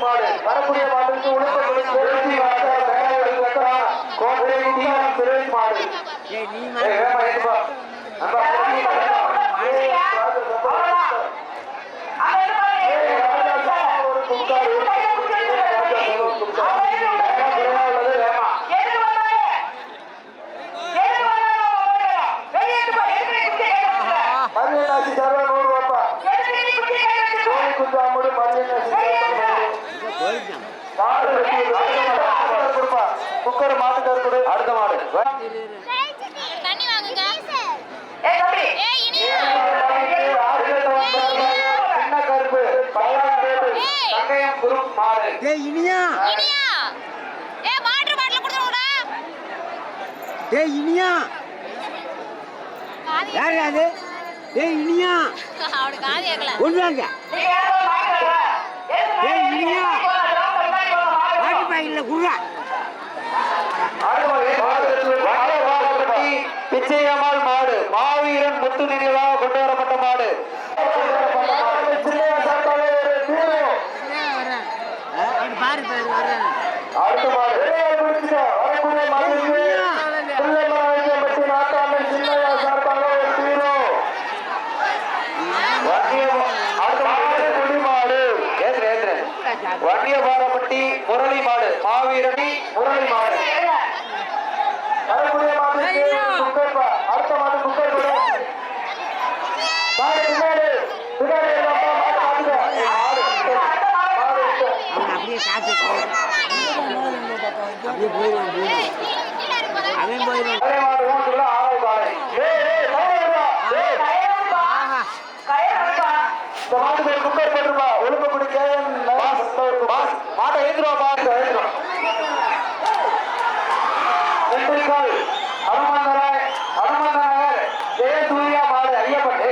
மாடு வரக்கூடிய மாட்டுக்கு மாடு குக்கர் மாட்டுக்காரு கூட அடுத்த மாடு சின்ன கருப்பு மாடு இனியா இனியா யாரு அது இனியா ஒன்றாங்க இனியா பாட்டு பாயில குர்ரா பிச்சையம்மாள் மாடு மாவீரன் முத்து நினைவாக கொண்டு வரப்பட்ட மாடு அடுத்த மாடு வன்னியபாரப்பட்டி முரளி மாடு மாவீரடி முரளி மாடு அடுத்த மாடு குக்கர் அப்படியே காசு அப்படியே போயிடுவான் அவன் போயிடுவான் குக்கர் போட்டுருப்பா ஒழுங்கு பிடிக்க மாட்டை எழுந்துருவா ஹனுமந்த நகர் ஜெயசூர்யா மாடு ஐயப்பன்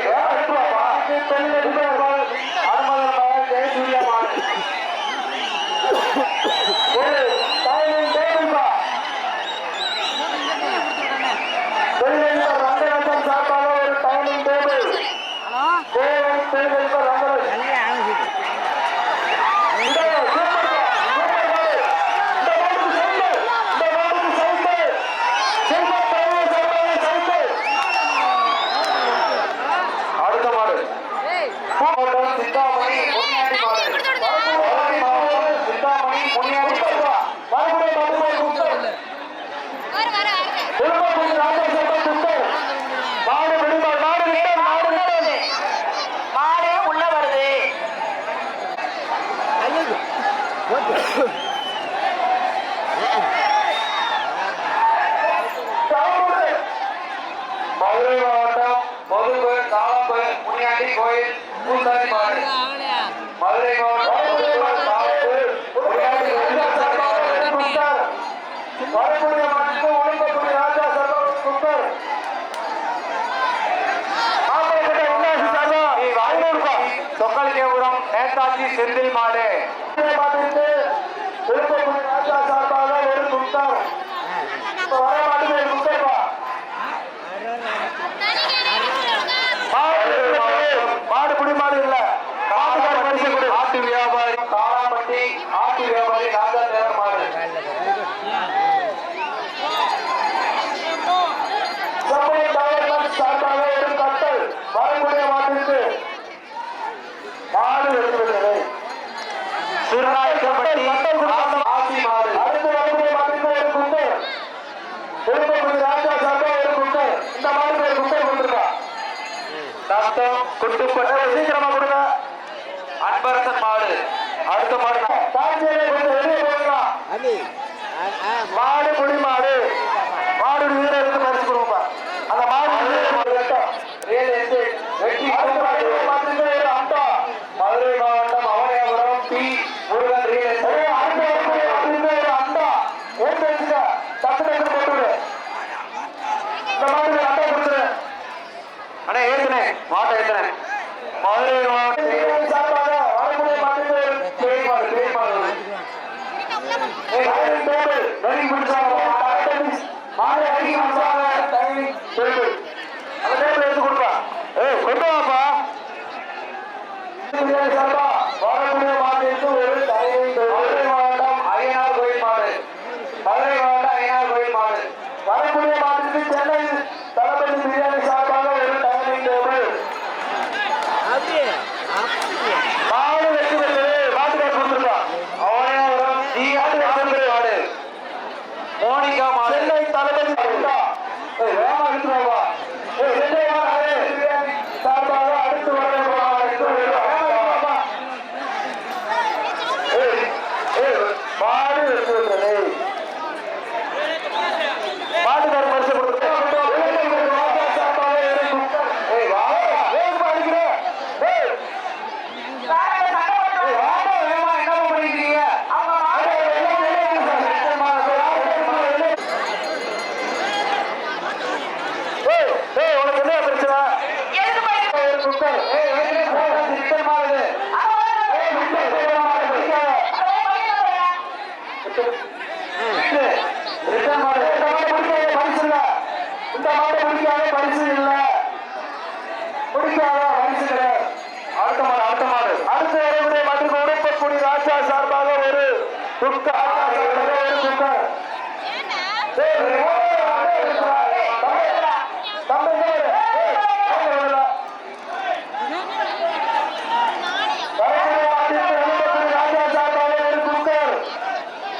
ஹனுமந்த நகர் ஜெயசூர்யா மாடு ரங்கராஜன் சாப்பாடு ஒரு டைனிங் டேபிள் மதுரை மாவட்டம் மதுரை தாளம்பயம் முனியாண்டி கோயில் பூசாரி மாடு மதுரை மாவட்டம் வரக்கூடிய மாட்டுக்கு ஒழுங்கக்கூடிய ராஜா சர்வம் குக்கர் சொக்கலிங்கபுரம் நேதாஜி செந்தில் மாடு மாட்டுக்கு ஒழுங்கக்கூடிய ராஜா சார்பாக ஒரு குக்கர் வர மாட்டுக்கு குக்கர்பா மாடு குடிமாடு இல்ல ஆட்டு வியாபாரி காளாம்பட்டி ஆட்டு வியாபாரி ராஜா தேவர் மாடு சார்பாக ஒரு கட்டல் வரக்கூடிய மாட்டிற்கு மாடு வெட்டுவது ஆசி மாடு அடுத்து வரக்கூடிய மாட்டிற்கு ஒரு குண்டு ராஜா சார்பாக ஒரு குண்டு இந்த மாட்டுக்கு ஒரு குண்டை கொடுத்துருக்கா நஷ்டம் குட்டுப்பட்ட சீக்கிரமா கொடுங்க அன்பரசன் மாடு அடுத்த மாடு வெளியே போகலாம் மாடு குடி மாடு மாடு வீர இருந்து பறிச்சு கொடுப்பா அந்த மாடு மதுரை மாவட்டம் அவனியாபுரம் பி முருகன் அண்டா ஏற்று வச்சுக்க தட்டு தட்டு போட்டு இந்த மாடு அண்டா கொடுத்துரு அண்ணா ஏத்துனே மாட்டை ஏத்துனே மதுரை மாவட்டம் சார்பாக வரக்கூடிய மாட்டுக்கு எடுத்து கொடுப்பா கொண்டு வாப்பா வரக்கூடிய மாட்டு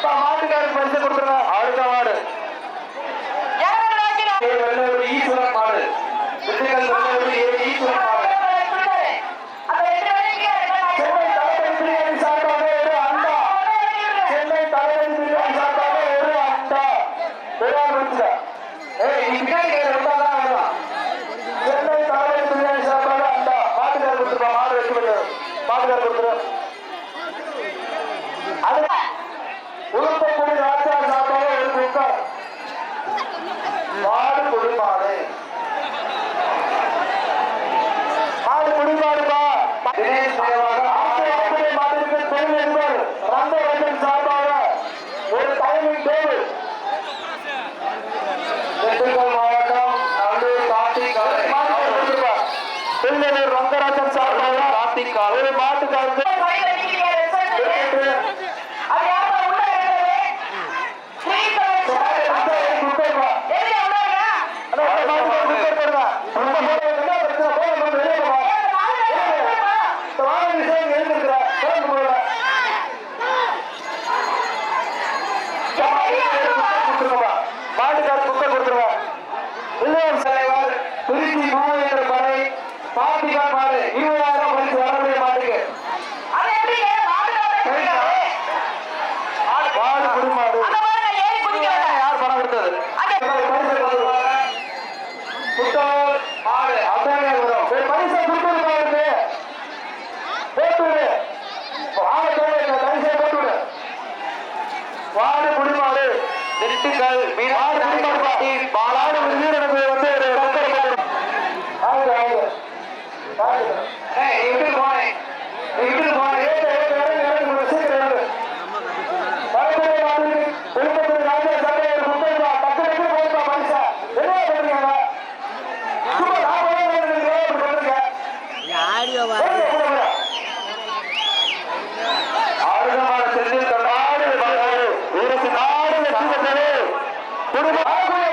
மாட்டுக்காரருக்கு பரிசு கொடுத்துருங்க. அடுத்த மாடு ஈஸ்வரன் மாடு. திண்டுக்கல் ஈஸ்வரன் மாடு. சென்னை தலைமை பிரியாணி சார்பாக ஒரு அண்டா. சென்னை தலைமை பிரியாணி சார்பாக ஒரு அண்டா. சென்னை தலைமை பிரியாணி சார்பாக அண்டா. மாட்டுக்காரர் கொடுத்துருப்பா. மாடு வெற்றி பெற்று மாட்டுக்காரர் கொடுத்துரு. உளுத்தக்குடி ராஜா சார்பாக ஒரு குக்கர். மாடு குடிமாடு. மாடு குடிமாடுப்பா. தினேஷ் மாட்டிற்கு தொழில் என்பவர் ரங்கராஜன் சார்பாக ஒரு டைமிங் டேபிள். திண்டுக்கல் மாவட்டம் நல்லூர் கார்த்திகாலை திருநெல்லூர் ரங்கராஜன் சார்பாக கார்த்திகாலை ஒரு மாட்டுக்காரருக்கு மாட்டுக்காரர் குக்கர் கொடுத்துருவா. வில்லியம் தலைவர் திருச்சி மூவேந்திர படை பாத்திகா மாடு 20,000 பரிசு வரக்கூடிய மாட்டுக்கு. மாடு குடிமாடு. யார் பணம் கொடுத்தது? புத்தூர் மாடு அப்படியே வரும். பரிசை கொடுத்துருப்பாரு. போட்டுவிடு. பரிசை போட்டுவிடு. மாடு குடிமாடு. திண்டுக்கல் பாலாடு வீரனுக்கு வந்து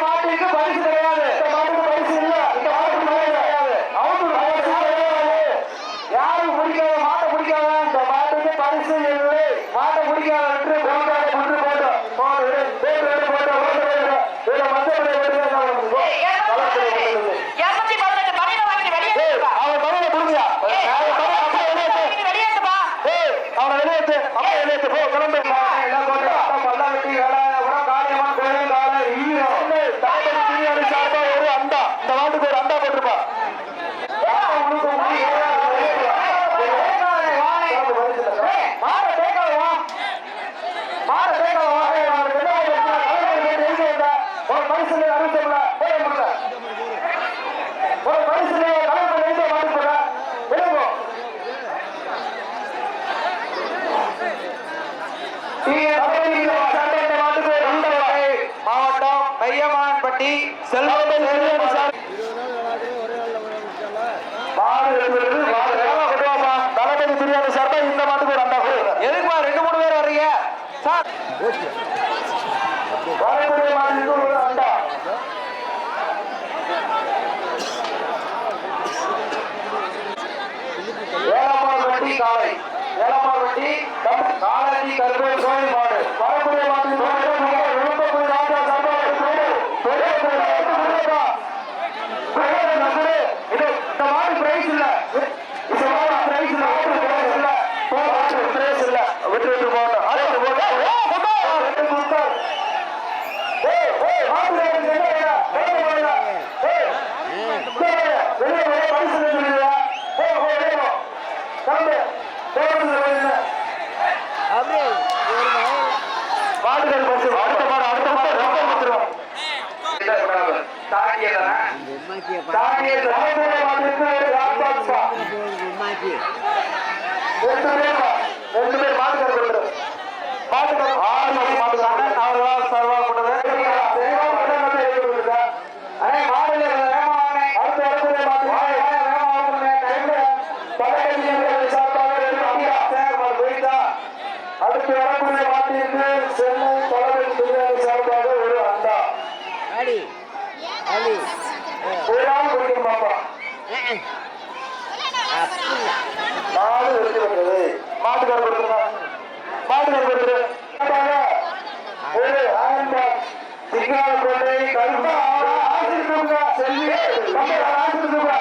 மாட்டுக்கு பரிசு கிடையாது. மாட்டுக்கு பரிசு இல்ல. யாரும் பிடிக்காத மாட்டை பிடிக்காத இந்த மாட்டுக்கு பரிசு இல்லை. மாட்டை பிடிக்காத அவனை வெளியேற்று. அவனை வெளியேற்று. போ கிளம்பு. பல்லாவட்டி காளியம்மன் கோயில் சார்பா ஒரு அண்டா. இந்த மாட்டுக்கு ஒரு அண்டா போட்டிருப்பா. மாவட்டம் பையமான்பட்டி செல்வம் தளபதி பிரியாணி சார்பா இந்த மாட்டுக்கு ஒரு அண்டா கொடுங்க. எதுக்குமா 2-3 பேர் வர்றீங்க சார்? வரக்கூடிய மாட்டுக்கு ஒரு அண்டா. ஏலமாவட்டி காலை ஏலமாவட்டி காலடி கருப்பூர் கோயில் மாடு. வரக்கூடிய மாட்டுக்கு ராஜா சார்பா இந்த மாடு பிரைஸ் இல்ல. இந்த மாடு பிரைஸ் இல்ல. பிரைஸ் இல்ல. விட்டு விட்டு போட்டோம். மாடுகள் பரிசு அடுத்த மாடு கொடுத்துருவோம். ரெண்டு பேர் மாட்டுக்காரர் கொடுத்துரு. மாட்டுக்காரர் 6 மாசம் மாட்டுக்காரன் அவர்களால் சர்வா கொடுத்தது. அடுத்து வரக்கூடிய மாட்டிற்கு சென்னை தலைமை பிரியாணி சார்பாக ஒரு அண்டா. அடி அடி ஒரு ஆள் கொடுக்கணும் பாப்பா. நாலு வெற்றி பெற்றது. மாட்டுக்கார கொடுத்துருங்க. மாட்டுக்கார கொடுத்துரு. ஒரு அயன் பாக்ஸ் சிக்னல் கொண்டை கருப்பா ஆசிரியர் தூக்குறா. செல்வி ஆசிரியர் தூக்குறா.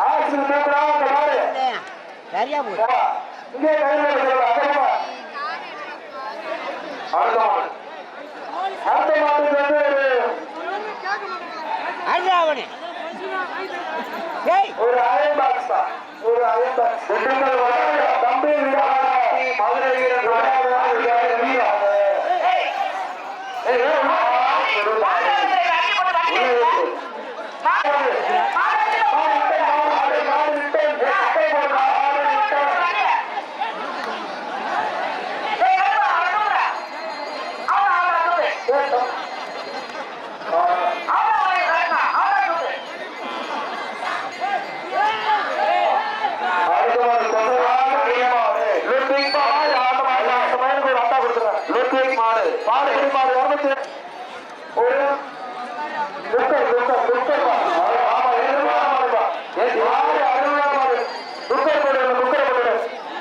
ஆசிரியர் தூக்குறா. அந்த மாடு சரியா போச்சு. இங்கே கையில் அடுத்த மாடு. அடுத்த மாட்டுக்கு வந்து அண்ணாவனே ஏய் ஒரு அயன் பாக்ஸ் தான். ஒரு அயன் பாக்ஸ். தம்பி மதுரை வீரர்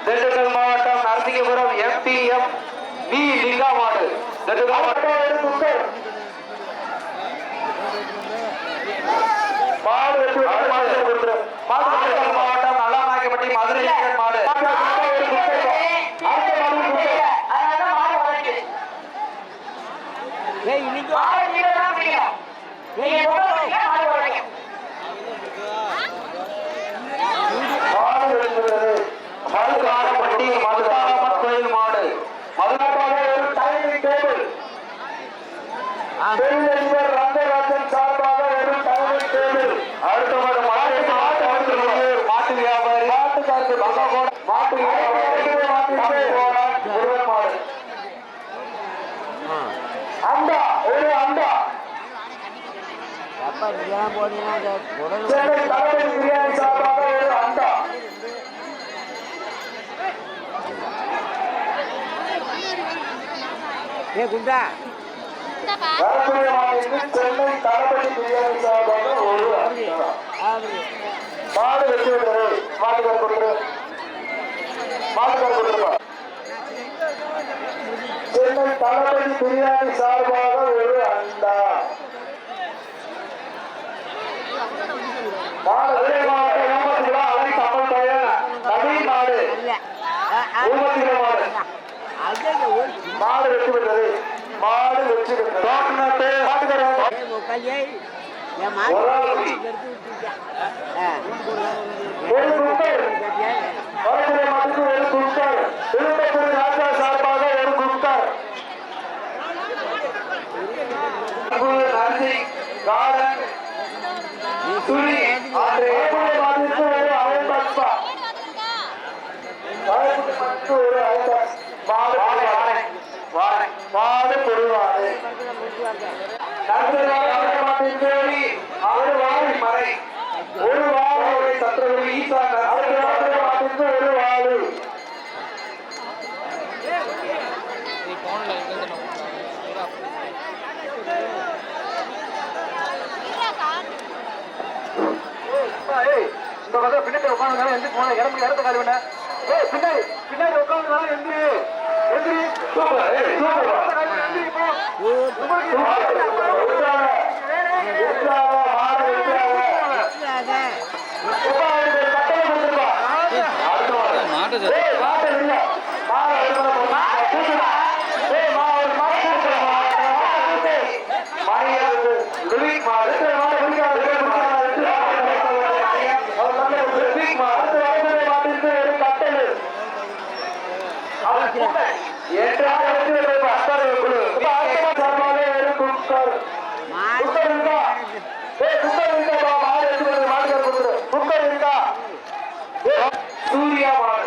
திண்டுக்கல் மாவட்டம் நரசிங்கபுரம் MPM வி லிங்கா மாடு. மாவட்டம் நல்லாநாயக்கப்பட்டி மதுரை மாடு. ஏய் இன்னைக்கு மதுக்காரப்பட்டி மதுக்காரம்மன் கோயில் மாடு. மதுக்காக ஒரு டைமிங் டேபிள். தொழிலதிபர் ரங்கராஜன் சார்பாக ஒரு டைமிங் டேபிள். அடுத்த மாடு மாட்டு வியாபாரி மாட்டுக்காரருக்கு மாட்டு முருகன் மாடு. அண்டா ஒரு அண்டா. அப்பா நீங்க போனீங்கன்னா சென்னை தலைமை பிரியாணி சார்பாக ஒரு அண்டா. ஏ குண்டா வரக்கூடிய மாநிலத்தில் சென்னை தளபதி பிரியாணி சார்பாக ஒரு அண்டா. மாடு வெற்றி விடுறது. மாட்டுக்கார கொடுத்துரு. மாட்டுக்கார கொடுத்துருப்பா. சென்னை தளபதி பிரியாணி சார்பாக ஒரு அண்டா. மாடு ஒரே மாவட்டம் ஊமத்தில அலை தமிழ் பையன் நவீன் மாடு. ஊமத்தில மாடு. மாடு வெற்றி பெற்றது. மாடு வெற்றி பெற்றது. மாட்டுக்கார ஒரு குக்கர். வரக்கூடிய மாட்டுக்கு ஒரு குக்கர். திருப்பத்தூர் ராஜா சார்பாக ஒரு குக்கர். நரசி கார்டன் துணி வரக்கூடிய மாட்டுக்கு ஒரு அயன் பாக்ஸ். ஒரு அயன் பாக்ஸ். மாடு பொருளாது. ஒரு வாழை சத்திரகுடி ஈசான மாட்டுக்கு ஒரு வாழு. இந்த பக்கம் பின்னாடி உட்காந்து எந்த போன இடத்துல இடத்த காலி பண்ண. பின்னாடி பின்னாடி உட்காந்து எந்திரி எந்திரி. சூர்யா மாடு.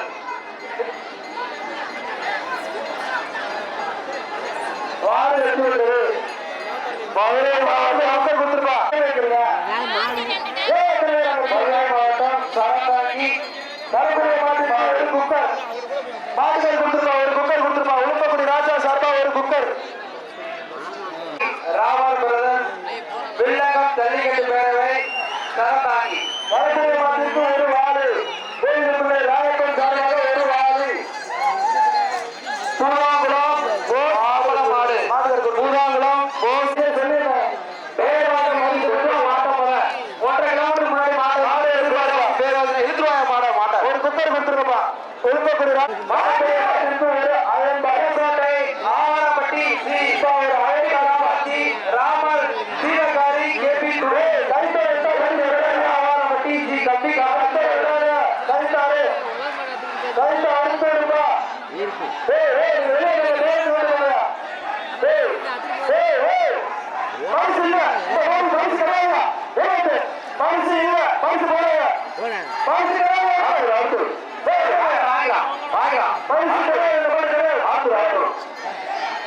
மாடு வெற்றி பெற்றது. மதுரை மாவட்டம் கொடுத்துருப்பா. மதுரை மாவட்டம் சரந்தாங்கி தரக்கூடிய மாட்டு குக்கர் மாட்டுகள் கொடுத்துருப்பா. மாட்டுக்கு ஒரு அயன்பகசோட்டை ஆவணப்பட்டி ஸ்ரீ ஒரு அயன்காராட்சி ராமர் சீனகாரி கேபி துறை ஆவணப்பட்டி ஸ்ரீ கம்பி கழித்தாரு அடுத்த ரூபா இருக்கு மனசு இல்ல மனசு கிடையாது மனசு இல்ல மனசு போறாங்க போனாங்க மனசு கிடையாது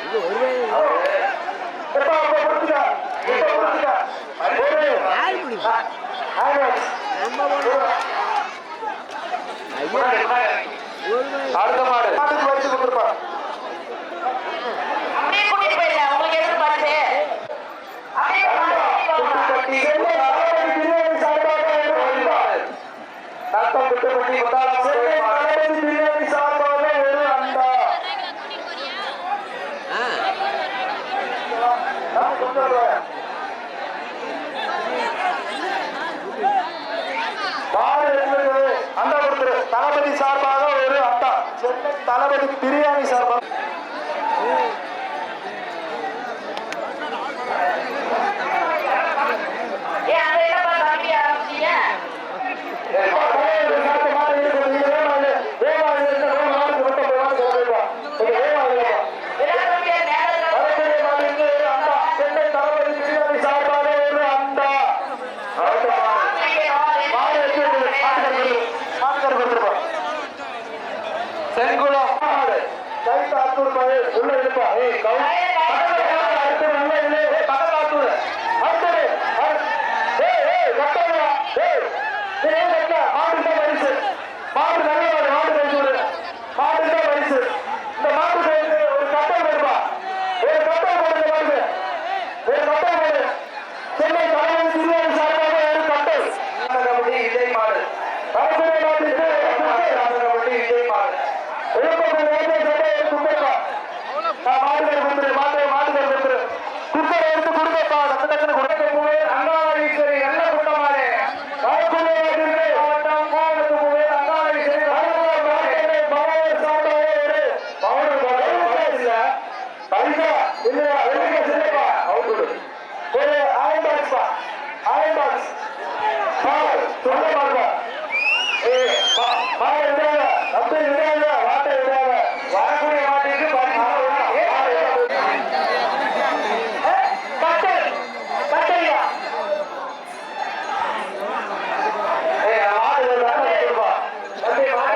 இது ஒரு யாரு பிடிக்கும் நம்ம அடுத்த மாடு மாட்டுக்கு வச்சு கொடுத்துருப்பா அப்படியே கூட்டிட்டு போயிடலாம் உங்களுக்கு எப்படி பாருது அப்படியே நத்தம் விட்டுப்பட்டி பிரியாணி சார்பாக ஒரு அண்டா அண்டா கொடுத்துரு தளபதி சார்பாக ஒரு அண்டா சென்னை தளபதி பிரியாணி சார்பாக ஏன் அந்த இடப்பா தம்பி ஆரம்பிச்சீங்க செங்குளம் உள்ள இருப்பா மாட்டு நல்ல மாடு பரிசு விடு மாட்டு தான் பரிசு இந்த மாட்டுக்கு ஒரு கட்டல் வருப்பா ஒரு கட்டல் போடுங்க மாட்டுக்கு ஒரு கட்டல் போடு சென்னை தலைவர் சிறுவன் சார்பாக ஒரு கட்டல் கபடி விஜய் மாடு அரசுரை மாட்டுக்கு கபடி விஜய் மாடு எழுப்பது வேலை சட்டை குப்பைப்பா மாட்டுகள் கொடுத்துரு மாட்டுகள் கொடுத்துரு குக்கரை எடுத்து கொடுங்கப்பா டக்கு டக்குன்னு கொடுக்க போவே அங்காளீஸ்வரி நல்ல கூட்டமாறு மாவட்டம் கோவளத்துக்கு பைசா இல்லையா வெள்ளிக்க சின்னப்பா அவுட்டு ஒரு அயன் பாக்ஸ் அயன் பாக்ஸ் சொல்ல மாட்டா மாடு விடாத அப்படி விடாத வாட்டை விடாத வரக்கூடிய மாட்டுக்கு கட்டல் கட்டலையா மாடு கொடுப்பா தம்பி மாடு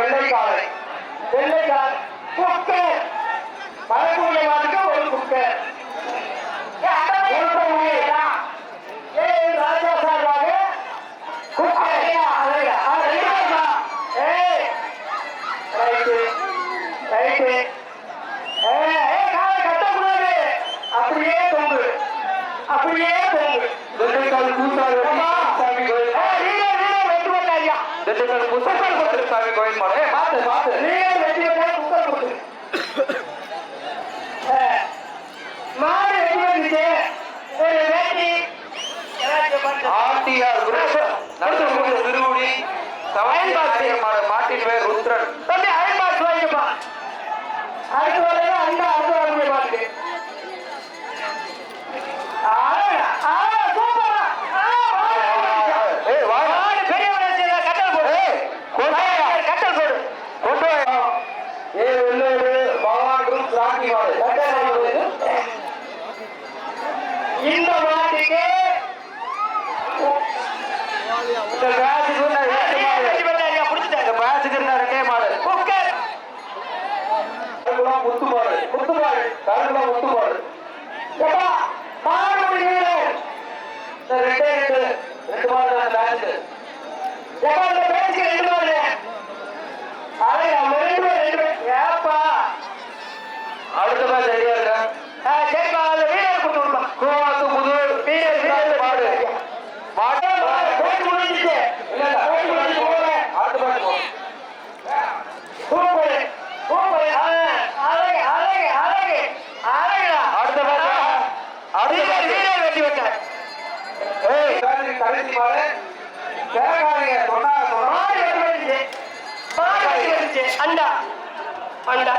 வெள்ளைக்காலை வெள்ளைக்கால் குக்கை வரக்கூடிய மாட்டுக்கு ஒரு குக்கை ராஜா சார்பாக குக்கை கட்டக்கூடாது அப்படியே தொங்கு அப்படியே தொங்கு வெள்ளைக்கால் கூட்டாளி சாமி கோயில் திண்டுக்கல் புத்தகங்கள் கொடுத்துரு சாமி கோயில் மாடு பார்த்து பார்த்து மாடு வெட்டி வந்துச்சு ஆர்டிஆர் நடத்தக்கூடிய திருவுடி சவாயன்பாடு மாட்டின் பேர் ருத்ரன் தம்பி அயன்பாடு வாங்கிப்பா அடுத்து வரைக்கும் அந்த அடுத்து வரக்கூடிய மாட்டுக்கு இந்த மாட்டுக்கு ரெண்டே மாடு முத்து மாடு முத்து மாடு கருங்குளம் முத்து மாடு மாடு ரெண்டே ரெண்டு மாடு பேட்ச் ரெண்டு மாடு கடைசி மாடு கேட்காதீங்க சொன்னா மாடு வெட்டி வந்துச்சு. மாடு வெட்டி வந்துச்சு. அண்டா அண்டா